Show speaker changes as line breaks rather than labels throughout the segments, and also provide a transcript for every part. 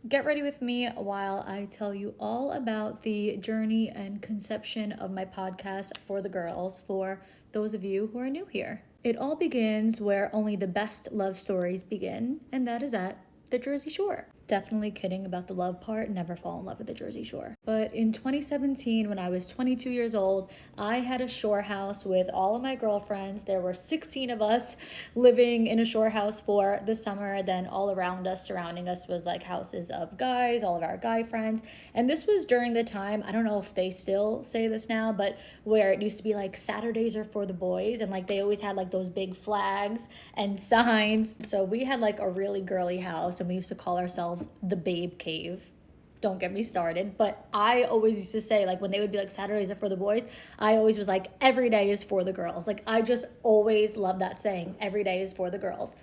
Get ready with me while I tell you all about the journey and conception of my podcast for the girls, for those of you who are new here. It all begins where only the best love stories begin, and that is at the Jersey Shore. Definitely kidding about the love part, never fall in love with the Jersey Shore. But in 2017, when I was 22 years old, I had a shore house with all of my girlfriends. There were 16 of us living in a shore house for the summer. Then all around us, surrounding us, was like houses of guys, all of our guy friends. And this was during the time, I don't know if they still say this now, but where it used to be like Saturdays are for the boys, and like they always had like those big flags and signs. So we had like a really girly house, and we used to call ourselves the Babe Cave. Don't get me started. But I always used to say, like, when they would be like Saturdays are for the boys, I always was like, every day is for the girls. Like, I just always loved that saying, every day is for the girls.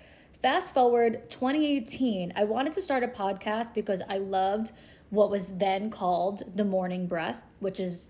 Fast forward 2018, I wanted to start a podcast because I loved what was then called The Morning Breath, which was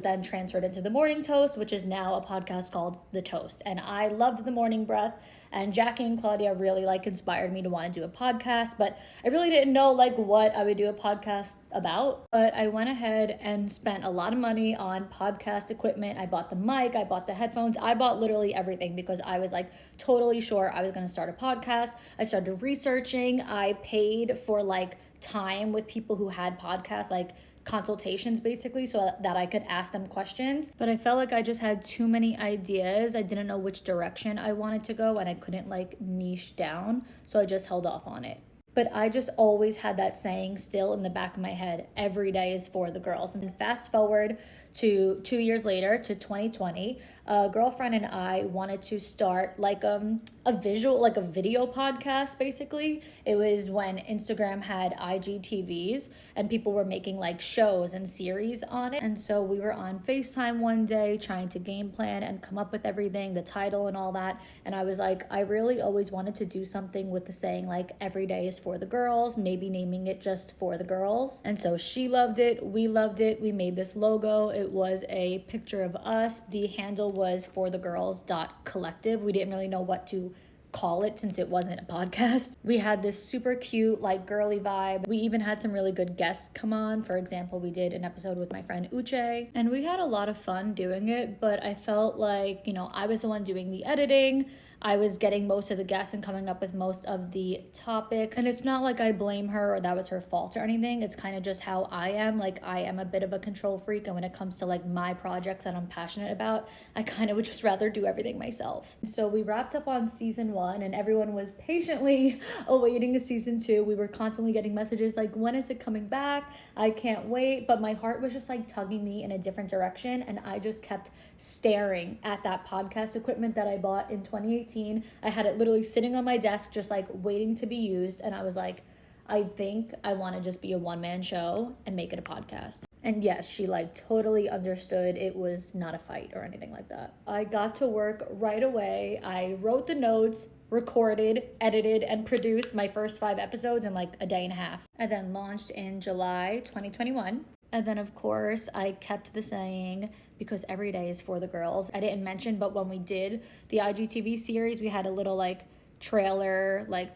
then transferred into The Morning Toast, which is now a podcast called The Toast. And I loved The Morning Breath, and Jackie and Claudia really like inspired me to want to do a podcast, but I really didn't know like what I would do a podcast about. But I went ahead and spent a lot of money on podcast equipment. I bought the mic, I bought the headphones, I bought literally everything because I was like totally sure I was going to start a podcast. I started researching. I paid for like time with people who had podcasts, like consultations basically, so that I could ask them questions. But I felt like I just had too many ideas. I didn't know which direction I wanted to go, and I couldn't like niche down, so I just held off on it. But I just always had that saying still in the back of my head, every day is for the girls. And then fast forward to 2 years later, to 2020, a girlfriend and I wanted to start like a video podcast basically. It was when Instagram had IGTVs and people were making like shows and series on it. And so we were on FaceTime one day trying to game plan and come up with everything, the title and all that. And I was like, I really always wanted to do something with the saying like every day is for the girls, maybe naming it just for the girls. And so she loved it, we loved it. We made this logo. It was a picture of us. The handle was for the girls.collective. We didn't really know what to call it since it wasn't a podcast. We had this super cute, like girly vibe. We even had some really good guests come on. For example, we did an episode with my friend Uche, and we had a lot of fun doing it, but I felt like, I was the one doing the editing. I was getting most of the guests and coming up with most of the topics. And it's not like I blame her or that was her fault or anything. It's kind of just how I am. Like, I am a bit of a control freak. And when it comes to like my projects that I'm passionate about, I kind of would just rather do everything myself. So we wrapped up on season 1 and everyone was patiently awaiting the season 2. We were constantly getting messages like, when is it coming back? I can't wait. But my heart was just like tugging me in a different direction. And I just kept staring at that podcast equipment that I bought in 2018. I had it literally sitting on my desk, just like waiting to be used. And I was like, I think I want to just be a one-man show and make it a podcast. And yes, she like totally understood. It was not a fight or anything like that. I got to work right away. I wrote the notes, recorded, edited, and produced my first 5 episodes in like a day and a half. I then launched in July 2021. And then, of course, I kept the saying because every day is for the girls. I didn't mention, but when we did the IGTV series, we had a little like trailer, like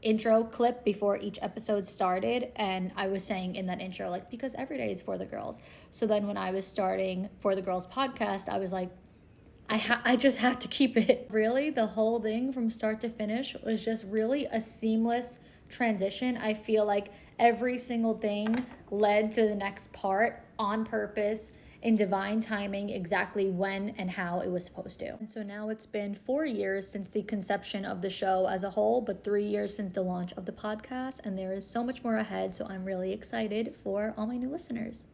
intro clip before each episode started. And I was saying in that intro, like, because every day is for the girls. So then when I was starting For the Girls podcast, I was like, I just have to keep it. Really, the whole thing from start to finish was just really a seamless transition. I feel like every single thing led to the next part on purpose, in divine timing, exactly when and how it was supposed to. And so now it's been 4 years since the conception of the show as a whole, but 3 years since the launch of the podcast, and there is so much more ahead. So I'm really excited for all my new listeners.